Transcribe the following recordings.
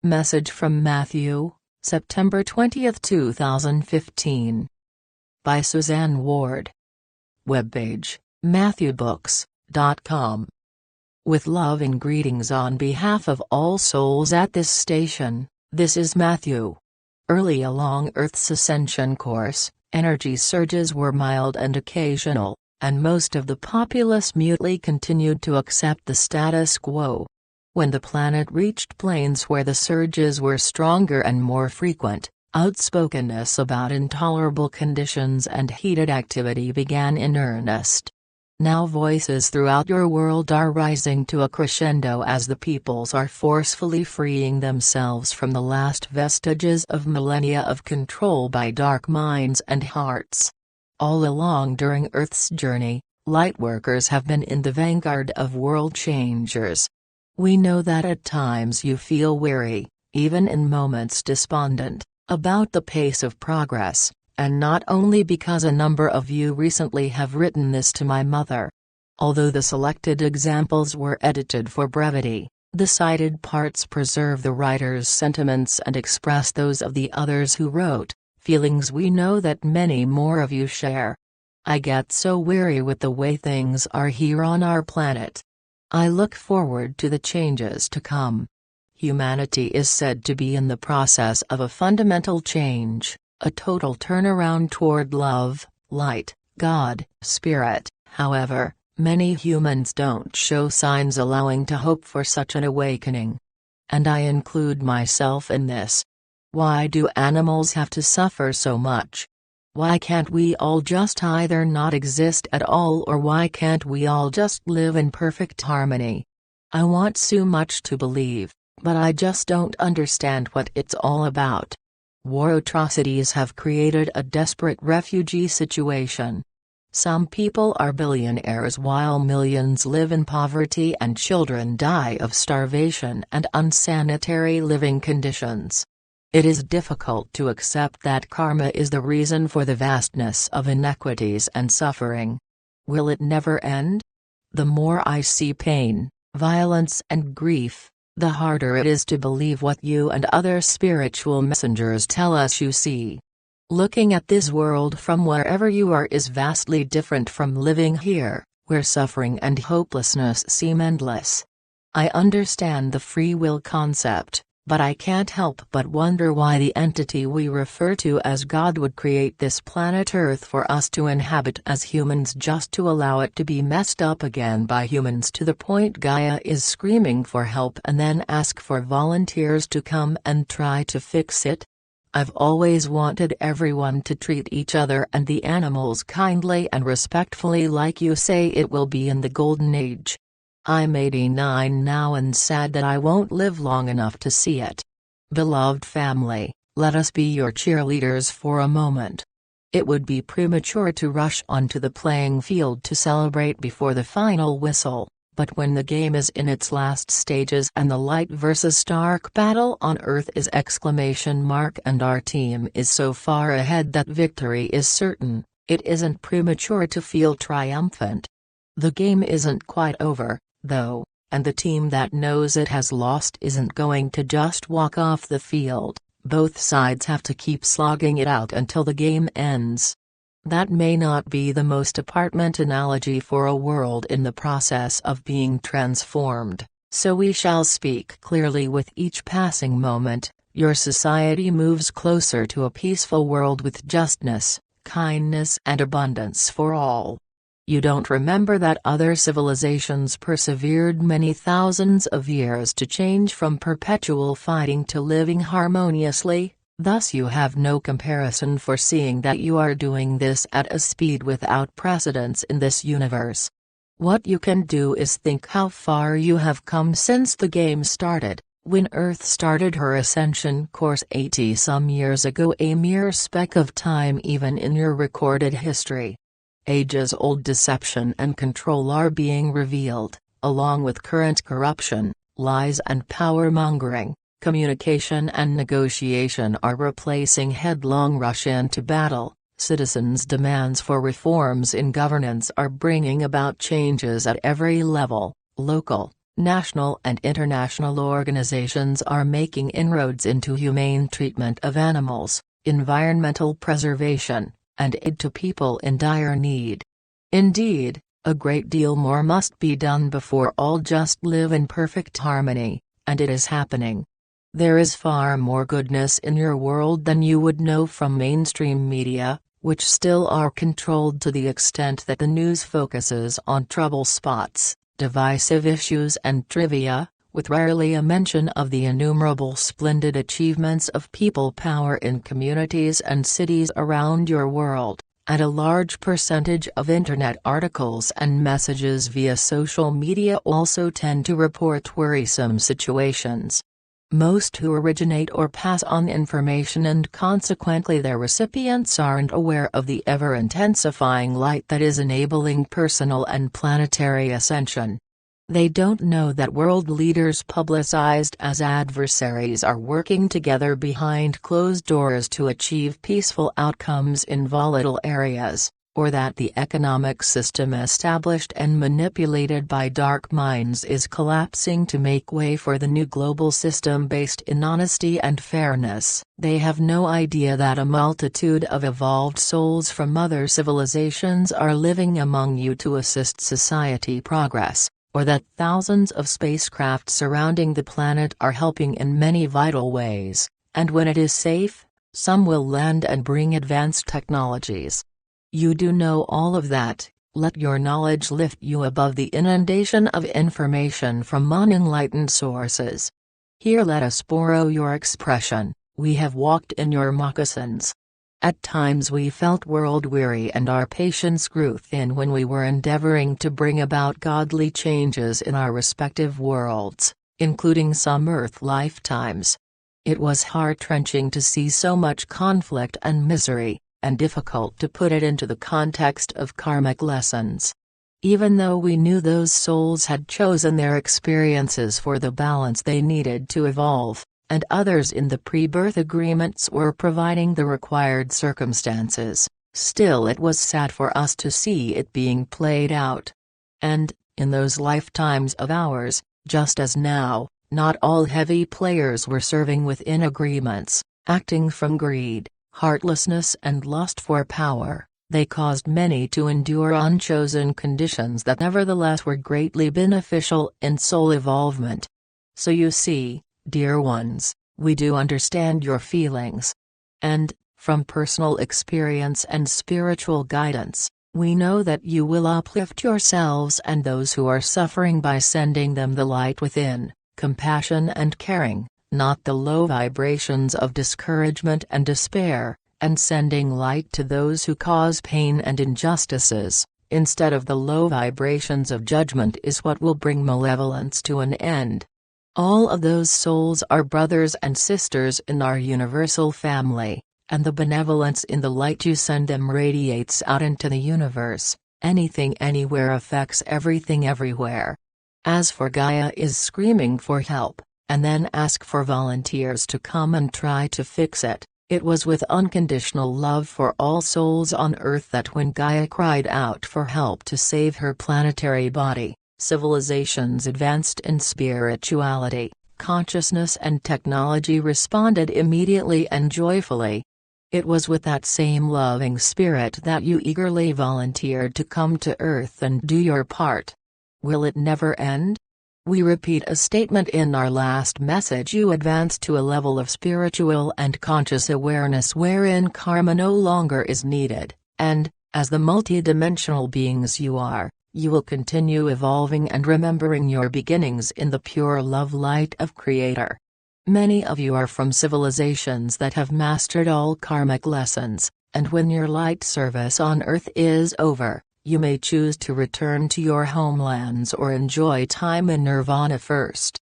Message from Matthew, September 20, 2015. By Suzanne Ward. Webpage, MatthewBooks.com. With loving greetings on behalf of all souls at this station, this is Matthew. Early along Earth's ascension course, energy surges were mild and occasional, and most of the populace mutely continued to accept the status quo. When the planet reached planes where the surges were stronger and more frequent, outspokenness about intolerable conditions and heated activity began in earnest. Now voices throughout your world are rising to a crescendo as the peoples are forcefully freeing themselves from the last vestiges of millennia of control by dark minds and hearts. All along during Earth's journey, lightworkers have been in the vanguard of world changers. We know that at times you feel weary, even in moments despondent, about the pace of progress, and not only because a number of you recently have written this to my mother. Although the selected examples were edited for brevity, the cited parts preserve the writer's sentiments and express those of the others who wrote, feelings we know that many more of you share. I get so weary with the way things are here on our planet. I look forward to the changes to come. Humanity is said to be in the process of a fundamental change, a total turnaround toward love, light, God, spirit. However, many humans don't show signs allowing to hope for such an awakening. And I include myself in this. Why do animals have to suffer so much? Why can't we all just either not exist at all, or why can't we all just live in perfect harmony? I want so much to believe, but I just don't understand what it's all about. War atrocities have created a desperate refugee situation. Some people are billionaires while millions live in poverty and children die of starvation and unsanitary living conditions. It is difficult to accept that karma is the reason for the vastness of inequities and suffering. Will it never end? The more I see pain, violence and grief, the harder it is to believe what you and other spiritual messengers tell us you see. Looking at this world from wherever you are is vastly different from living here, where suffering and hopelessness seem endless. I understand the free will concept, but I can't help but wonder why the entity we refer to as God would create this planet Earth for us to inhabit as humans, just to allow it to be messed up again by humans to the point Gaia is screaming for help and then ask for volunteers to come and try to fix it. I've always wanted everyone to treat each other and the animals kindly and respectfully, like you say it will be in the Golden Age. I'm 89 now and sad that I won't live long enough to see it. Beloved family, let us be your cheerleaders for a moment. It would be premature to rush onto the playing field to celebrate before the final whistle, but when the game is in its last stages and the light versus dark battle on Earth is ! And our team is so far ahead that victory is certain, it isn't premature to feel triumphant. The game isn't quite over, though, and the team that knows it has lost isn't going to just walk off the field. Both sides have to keep slogging it out until the game ends. That may not be the most apartment analogy for a world in the process of being transformed, so we shall speak clearly with each passing moment. Your society moves closer to a peaceful world with justness, kindness and abundance for all. You don't remember that other civilizations persevered many thousands of years to change from perpetual fighting to living harmoniously, thus you have no comparison for seeing that you are doing this at a speed without precedence in this universe. What you can do is think how far you have come since the game started, when Earth started her ascension course 80-some years ago, a mere speck of time even in your recorded history. Ages-old deception and control are being revealed, along with current corruption, lies and power-mongering. Communication and negotiation are replacing headlong rush into battle. Citizens' demands for reforms in governance are bringing about changes at every level, local, National and international organizations are making inroads into humane treatment of animals, environmental preservation, and aid to people in dire need. Indeed, a great deal more must be done before all just live in perfect harmony, and it is happening. There is far more goodness in your world than you would know from mainstream media, which still are controlled to the extent that the news focuses on trouble spots, divisive issues and trivia, with rarely a mention of the innumerable splendid achievements of people power in communities and cities around your world, and a large percentage of internet articles and messages via social media also tend to report worrisome situations. Most who originate or pass on information and consequently their recipients aren't aware of the ever-intensifying light that is enabling personal and planetary ascension. They don't know that world leaders publicized as adversaries are working together behind closed doors to achieve peaceful outcomes in volatile areas, or that the economic system established and manipulated by dark minds is collapsing to make way for the new global system based in honesty and fairness. They have no idea that a multitude of evolved souls from other civilizations are living among you to assist society progress, or that thousands of spacecraft surrounding the planet are helping in many vital ways, and when it is safe, some will land and bring advanced technologies. You do know all of that. Let your knowledge lift you above the inundation of information from unenlightened sources. Here let us borrow your expression, we have walked in your moccasins. At times we felt world-weary and our patience grew thin when we were endeavoring to bring about godly changes in our respective worlds, including some Earth lifetimes. It was heart-wrenching to see so much conflict and misery, and difficult to put it into the context of karmic lessons. Even though we knew those souls had chosen their experiences for the balance they needed to evolve, and others in the pre-birth agreements were providing the required circumstances, still it was sad for us to see it being played out. And, in those lifetimes of ours, just as now, not all heavy players were serving within agreements, acting from greed, heartlessness and lust for power. They caused many to endure unchosen conditions that nevertheless were greatly beneficial in soul evolvement. So you see, dear ones, we do understand your feelings. And, from personal experience and spiritual guidance, we know that you will uplift yourselves and those who are suffering by sending them the light within, compassion and caring, not the low vibrations of discouragement and despair, and sending light to those who cause pain and injustices, instead of the low vibrations of judgment is what will bring malevolence to an end. All of those souls are brothers and sisters in our universal family, and the benevolence in the light you send them radiates out into the universe. Anything anywhere affects everything everywhere. As for Gaia is screaming for help, and then ask for volunteers to come and try to fix it. It was with unconditional love for all souls on Earth that when Gaia cried out for help to save her planetary body, civilizations advanced in spirituality, consciousness and technology responded immediately and joyfully. It was with that same loving spirit that you eagerly volunteered to come to Earth and do your part. Will it never end? We repeat a statement in our last message: you advance to a level of spiritual and conscious awareness wherein karma no longer is needed, and, as the multidimensional beings you are, you will continue evolving and remembering your beginnings in the pure love light of Creator. Many of you are from civilizations that have mastered all karmic lessons, and when your light service on Earth is over, you may choose to return to your homelands or enjoy time in nirvana first.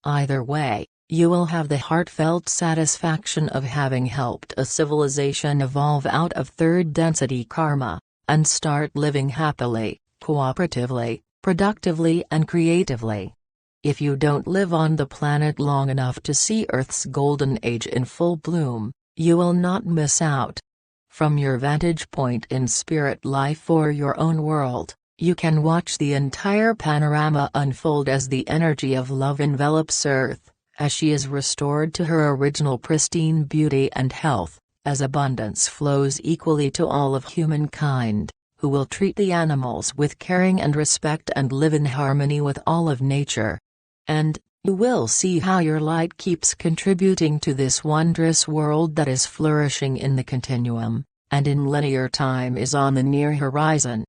Either way, you will have the heartfelt satisfaction of having helped a civilization evolve out of third density karma, and start living happily, cooperatively, productively and creatively. If you don't live on the planet long enough to see Earth's golden age in full bloom, you will not miss out. From your vantage point in spirit life or your own world, You can watch the entire panorama unfold as the energy of love envelops Earth, as she is restored to her original pristine beauty and health, as abundance flows equally to all of humankind, who will treat the animals with caring and respect and live in harmony with all of nature. And, you will see how your light keeps contributing to this wondrous world that is flourishing in the continuum, and in linear time is on the near horizon.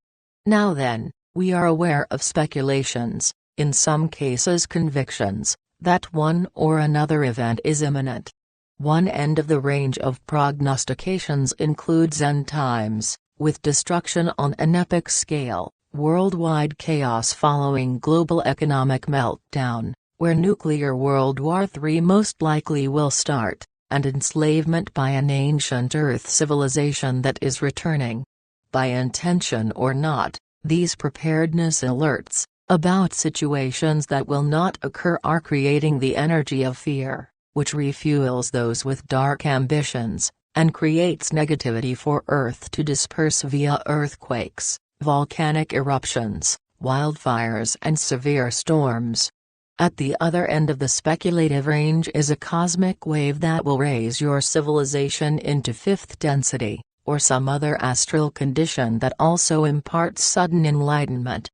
Now then, we are aware of speculations, in some cases convictions, that one or another event is imminent. One end of the range of prognostications includes end times, with destruction on an epic scale, worldwide chaos following global economic meltdown, where nuclear World War III most likely will start, and enslavement by an ancient Earth civilization that is returning. By intention or not, these preparedness alerts, about situations that will not occur are creating the energy of fear, which refuels those with dark ambitions, and creates negativity for Earth to disperse via earthquakes, volcanic eruptions, wildfires and severe storms. At the other end of the speculative range is a cosmic wave that will raise your civilization into fifth density, or some other astral condition that also imparts sudden enlightenment.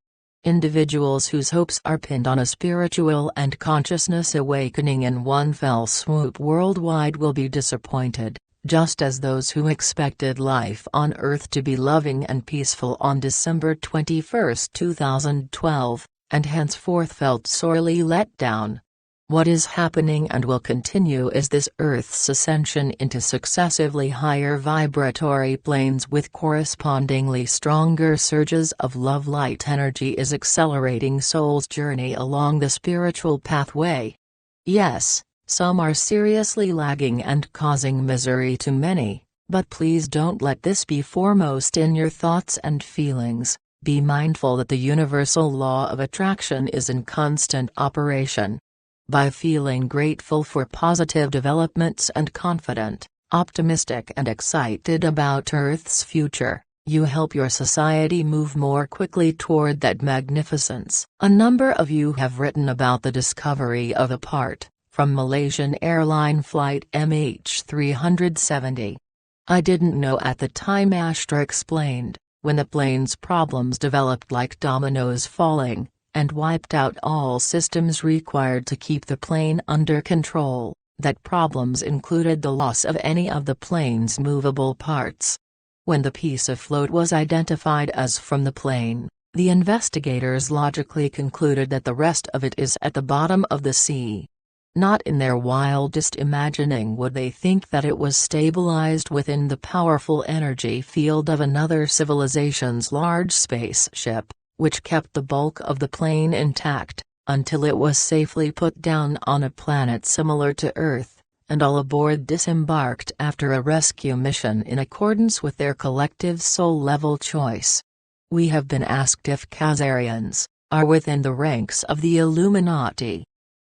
Individuals whose hopes are pinned on a spiritual and consciousness awakening in one fell swoop worldwide will be disappointed, just as those who expected life on Earth to be loving and peaceful on December 21, 2012, and henceforth felt sorely let down. What is happening and will continue is this Earth's ascension into successively higher vibratory planes with correspondingly stronger surges of love. Light energy is accelerating soul's journey along the spiritual pathway. Yes, some are seriously lagging and causing misery to many, but please don't let this be foremost in your thoughts and feelings. Be mindful that the universal law of attraction is in constant operation. By feeling grateful for positive developments and confident, optimistic and excited about Earth's future, you help your society move more quickly toward that magnificence. A number of you have written about the discovery of a part, from Malaysian airline flight MH370. I didn't know at the time, Ashtra explained, when the plane's problems developed like dominoes falling, and wiped out all systems required to keep the plane under control, that problems included the loss of any of the plane's movable parts. When the piece of float was identified as from the plane, the investigators logically concluded that the rest of it is at the bottom of the sea. Not in their wildest imagining would they think that it was stabilized within the powerful energy field of another civilization's large spaceship, which kept the bulk of the plane intact, until it was safely put down on a planet similar to Earth, and all aboard disembarked after a rescue mission in accordance with their collective soul-level choice. We have been asked if Khazarians are within the ranks of the Illuminati.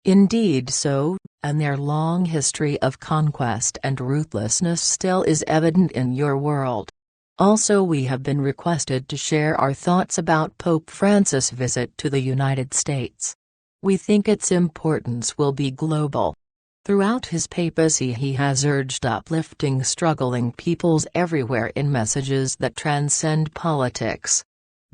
Indeed so, and their long history of conquest and ruthlessness still is evident in your world. Also, we have been requested to share our thoughts about Pope Francis' visit to the United States. We think its importance will be global. Throughout his papacy he has urged uplifting struggling peoples everywhere in messages that transcend politics.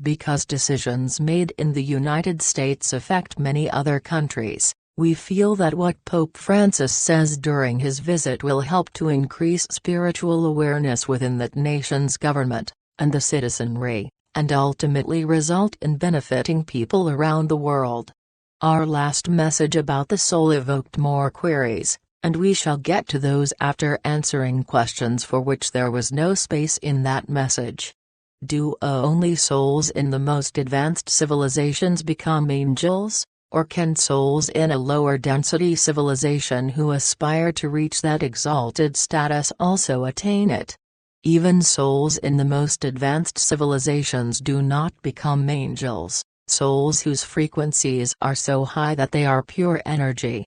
Because decisions made in the United States affect many other countries, we feel that what Pope Francis says during his visit will help to increase spiritual awareness within that nation's government, and the citizenry, and ultimately result in benefiting people around the world. Our last message about the soul evoked more queries, and we shall get to those after answering questions for which there was no space in that message. Do only souls in the most advanced civilizations become angels? Or can souls in a lower density civilization who aspire to reach that exalted status also attain it? Even souls in the most advanced civilizations do not become angels, souls whose frequencies are so high that they are pure energy.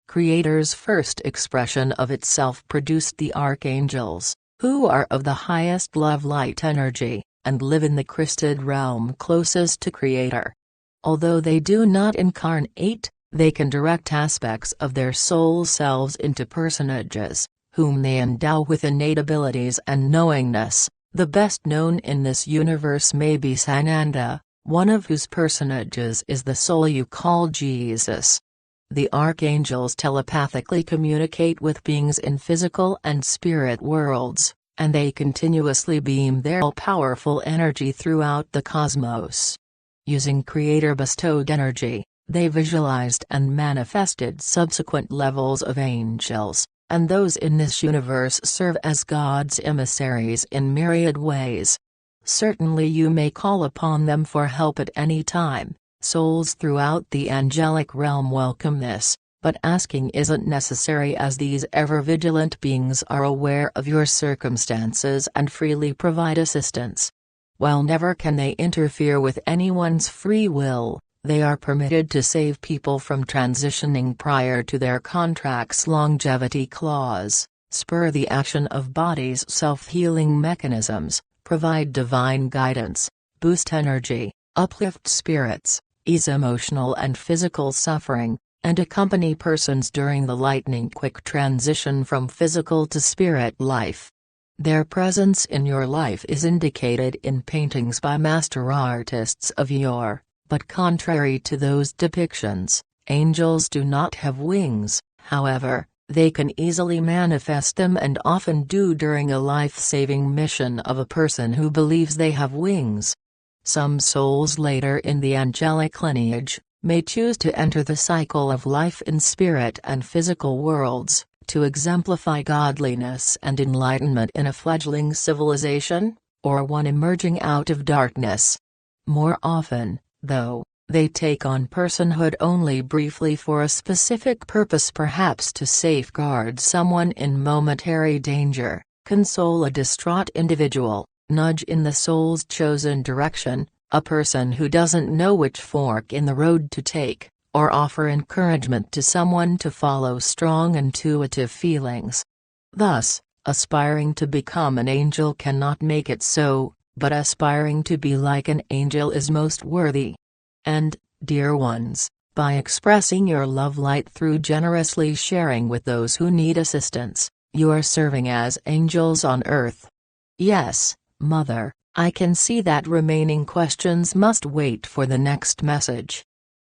Creator's first expression of itself produced the archangels, who are of the highest love light energy, and live in the Christed realm closest to Creator. Although they do not incarnate, they can direct aspects of their soul selves into personages, whom they endow with innate abilities and knowingness. The best known in this universe may be Sananda, one of whose personages is the soul you call Jesus. The archangels telepathically communicate with beings in physical and spirit worlds, and they continuously beam their all-powerful energy throughout the cosmos. Using Creator-bestowed energy, they visualized and manifested subsequent levels of angels, and those in this universe serve as God's emissaries in myriad ways. Certainly you may call upon them for help at any time. Souls throughout the angelic realm welcome this, but asking isn't necessary as these ever-vigilant beings are aware of your circumstances and freely provide assistance. While never can they interfere with anyone's free will, they are permitted to save people from transitioning prior to their contract's longevity clause, spur the action of body's self-healing mechanisms, provide divine guidance, boost energy, uplift spirits, ease emotional and physical suffering, and accompany persons during the lightning-quick transition from physical to spirit life. Their presence in your life is indicated in paintings by master artists of yore, but contrary to those depictions, angels do not have wings. However, they can easily manifest them and often do during a life-saving mission of a person who believes they have wings. Some souls later in the angelic lineage may choose to enter the cycle of life in spirit and physical worlds, to exemplify godliness and enlightenment in a fledgling civilization, or one emerging out of darkness. More often, though, they take on personhood only briefly for a specific purpose, perhaps to safeguard someone in momentary danger, console a distraught individual, nudge in the soul's chosen direction, a person who doesn't know which fork in the road to take, or offer encouragement to someone to follow strong intuitive feelings. Thus, aspiring to become an angel cannot make it so, but aspiring to be like an angel is most worthy. And, dear ones, by expressing your love light through generously sharing with those who need assistance, you are serving as angels on earth. Yes, Mother, I can see that remaining questions must wait for the next message.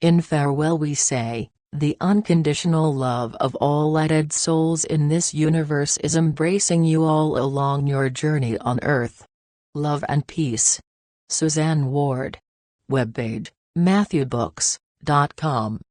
In farewell we say, the unconditional love of all lighted souls in this universe is embracing you all along your journey on earth. Love and peace. Suzanne Ward. Webpage, MatthewBooks.com